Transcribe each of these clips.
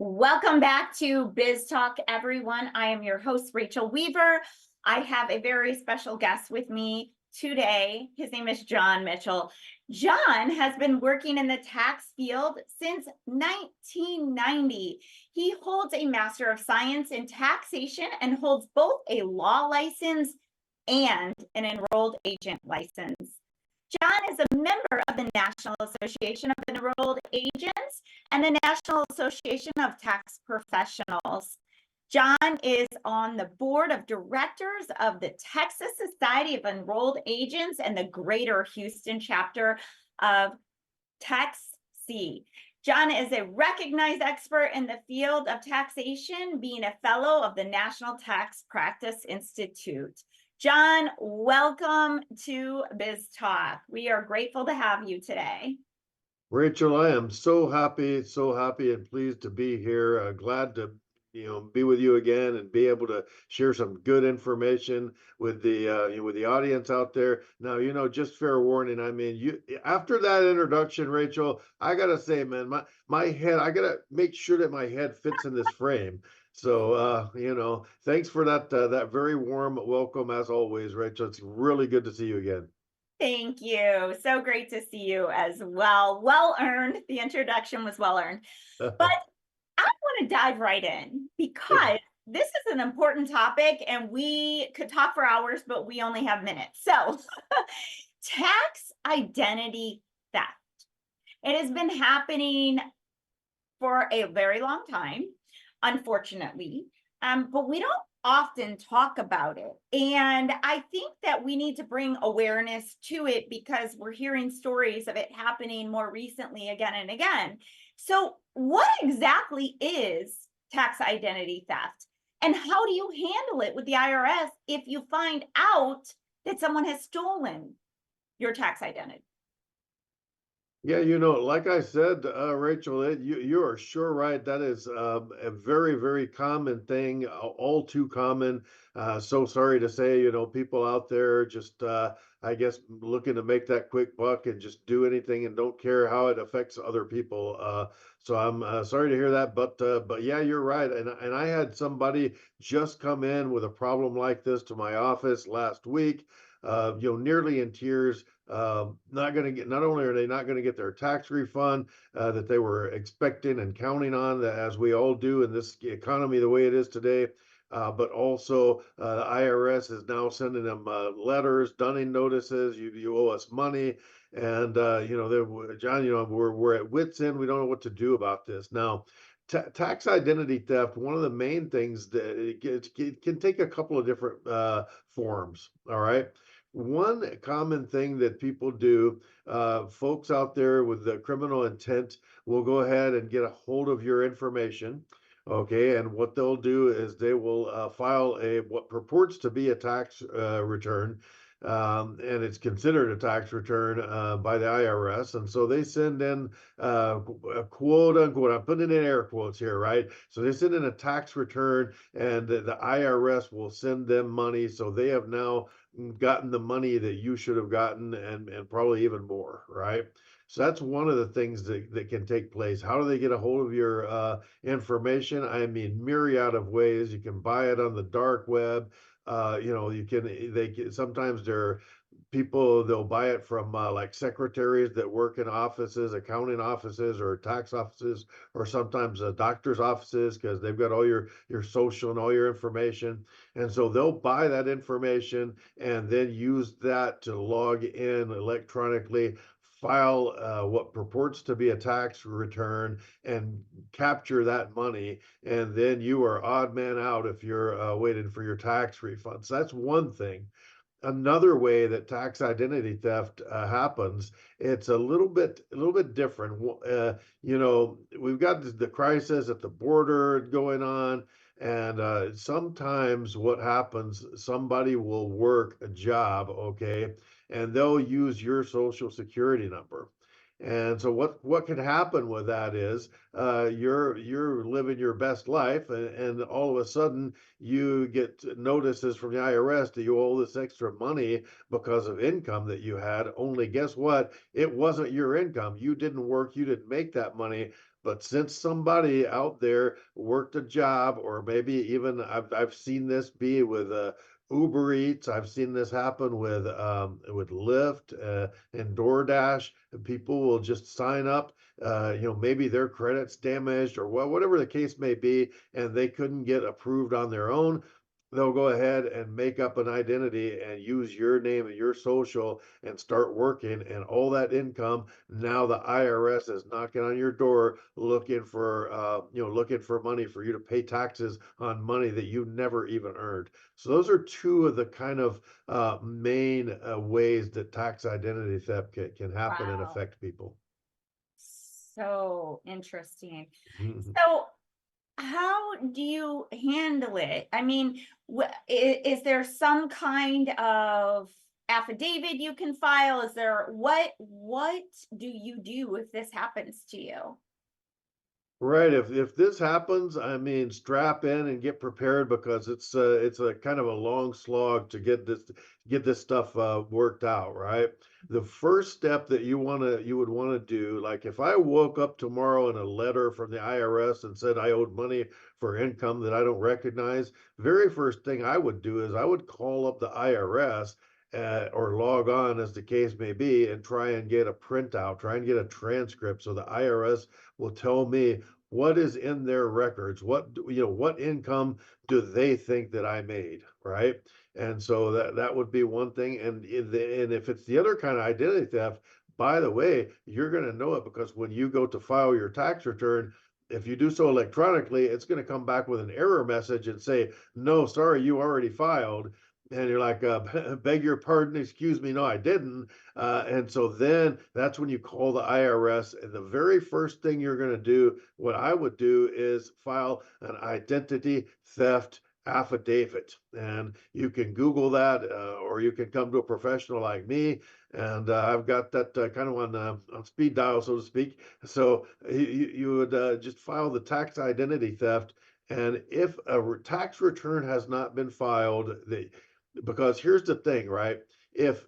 Welcome back to Biz Talk, everyone. I am your host, Rachel Weaver. I have a very special guest with me today. His name is John Mitchell. John has been working in the tax field since 1990. He holds a Master of Science in Taxation and holds both a law license and an enrolled agent license. John is a member of the National Association of Enrolled Agents and the National Association of Tax Professionals. John is on the board of directors of the Texas Society of Enrolled Agents and the Greater Houston chapter of TaxC. John is a recognized expert in the field of taxation, being a fellow of the National Tax Practice Institute. John, welcome to Biz Talk. We are grateful to have you today. Rachel, I am so happy and pleased to be here. Glad to, be with you again and be able to share some good information with the audience out there. Now, just fair warning. I mean, you after that introduction, Rachel, I gotta say, man, my head, I gotta make sure that my head fits in this frame. So, thanks for that very warm welcome as always, Rachel. It's really good to see you again. Thank you. So great to see you as well. Well earned. The introduction was well earned. But I want to dive right in because this is an important topic and we could talk for hours, but we only have minutes. So, tax identity theft. It has been happening for a very long time, unfortunately, but we don't often talk about it. And I think that we need to bring awareness to it because we're hearing stories of it happening more recently again and again. So, what exactly is tax identity theft? And how do you handle it with the IRS if you find out that someone has stolen your tax identity? Yeah, like I said, Rachel, you are sure right. That is a very, very common thing, all too common. So sorry to say, people out there just, I guess, looking to make that quick buck and just do anything and don't care how it affects other people. So I'm sorry to hear that, but yeah, you're right. And I had somebody just come in with a problem like this to my office last week. Nearly in tears. Not going to get. Not only are they not going to get their tax refund that they were expecting and counting on, that as we all do in this economy the way it is today, but also the IRS is now sending them letters, dunning notices. You owe us money, and John, we're at wits end. We don't know what to do about this now. Tax identity theft, one of the main things that it can take a couple of different forms. All right. One common thing that people do, folks out there with the criminal intent will go ahead and get a hold of your information. Okay, and what they'll do is they will file what purports to be a tax return, and it's considered a tax return by the IRS. And so they send in a quote unquote, I'm putting in air quotes here, right? So they send in a tax return, and the IRS will send them money. So they have now gotten the money that you should have gotten, and probably even more, right? So that's one of the things that can take place. How do they get a hold of your information? I mean, myriad of ways. You can buy it on the dark web. Sometimes they're people, they'll buy it from like secretaries that work in offices, accounting offices, or tax offices, or sometimes doctor's offices, because they've got all your social and all your information. And so they'll buy that information and then use that to log in electronically, file what purports to be a tax return, and capture that money. And then you are odd man out if you're waiting for your tax refunds. That's one thing. Another way that tax identity theft happens, it's a little bit different. We've got the crisis at the border going on, and sometimes what happens, somebody will work a job, okay, and they'll use your social security number. And so what can happen with that is you're living your best life, and all of a sudden you get notices from the IRS that you owe this extra money because of income that you had. Only guess what? It wasn't your income. You didn't work, you didn't make that money, But since somebody out there worked a job, or maybe even I've seen this be with Uber Eats. I've seen this happen with Lyft and DoorDash. And people will just sign up. Maybe their credit's damaged or whatever the case may be, and they couldn't get approved on their own. They'll go ahead and make up an identity and use your name and your social and start working, and all that income, now the IRS is knocking on your door looking for looking for money for you to pay taxes on money that you never even earned. So those are two of the kind of main ways that tax identity theft can happen and Wow. affect people. So interesting. Mhm. So how do you handle it? I mean, is there some kind of affidavit you can file? Is there what do you do if this happens to you? Right. If this happens, I mean, strap in and get prepared, because it's a kind of a long slog to get this stuff worked out, right? The first step that you would want to do, like if I woke up tomorrow and a letter from the IRS and said I owed money for income that I don't recognize, very first thing I would do is I would call up the IRS. Or log on, as the case may be, and try and get a printout, try and get a transcript, so the IRS will tell me what is in their records, what income do they think that I made, right? And so that would be one thing. And if it's the other kind of identity theft, by the way, you're going to know it, because when you go to file your tax return, if you do so electronically, it's going to come back with an error message and say, no, sorry, you already filed. And you're like, beg your pardon, excuse me, no, I didn't. And so then that's when you call the IRS. And the very first thing you're going to do, what I would do, is file an identity theft affidavit. And you can Google that, or you can come to a professional like me. And I've got that kind of on speed dial, so to speak. So you would just file the tax identity theft. And if a tax return has not been filed, because here's the thing, right? If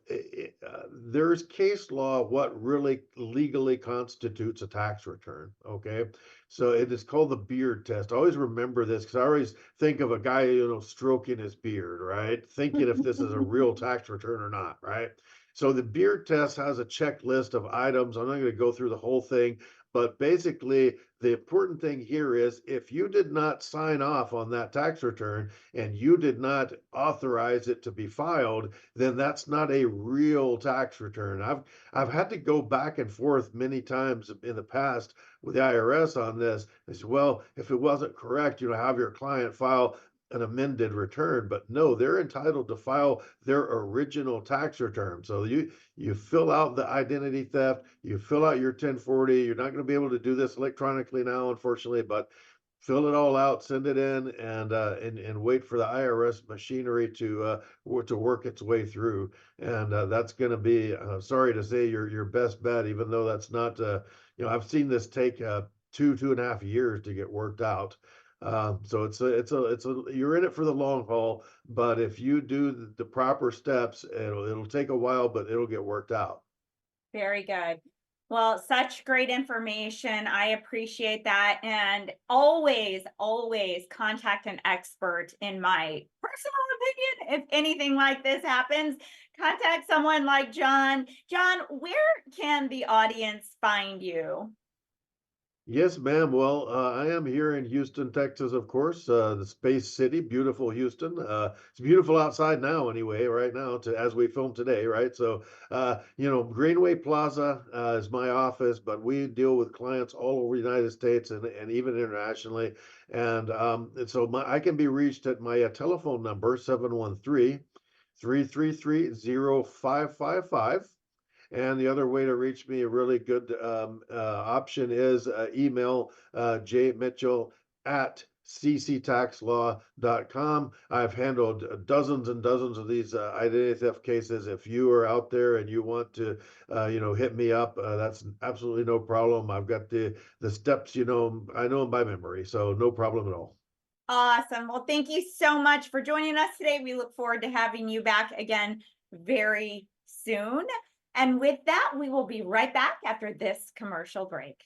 there's case law, what really legally constitutes a tax return, okay? So it is called the beard test. I always remember this, because I always think of a guy, stroking his beard, right? Thinking if this is a real tax return or not, right? So the beard test has a checklist of items. I'm not going to go through the whole thing, but basically, the important thing here is, if you did not sign off on that tax return and you did not authorize it to be filed, then that's not a real tax return. I've had to go back and forth many times in the past with the IRS on this. They said, well, if it wasn't correct, have your client file an amended return. But no, they're entitled to file their original tax return. So you fill out the identity theft, you fill out your 1040. You're not going to be able to do this electronically now, unfortunately, but fill it all out, send it in, and wait for the IRS machinery to work its way through. And that's going to be, sorry to say, your best bet, even though that's not, I've seen this take 2.5 years to get worked out. So you're in it for the long haul, but if you do the proper steps, it'll take a while, but it'll get worked out. Very good. Well, such great information. I appreciate that. And always, always contact an expert, in my personal opinion. If anything like this happens, contact someone like John. John, where can the audience find you? Yes, ma'am. Well, I am here in Houston, Texas, of course, the Space City, beautiful Houston. It's beautiful outside now, anyway, right now, as we film today, right? So, Greenway Plaza is my office, but we deal with clients all over the United States and even internationally. And so I can be reached at my telephone number, 713-333-0555. And the other way to reach me, a really good option, is email jmitchell at cctaxlaw.com. I've handled dozens and dozens of these identity theft cases. If you are out there and you want to, hit me up, that's absolutely no problem. I've got the steps, I know them by memory, so no problem at all. Awesome. Well, thank you so much for joining us today. We look forward to having you back again very soon. And with that, we will be right back after this commercial break.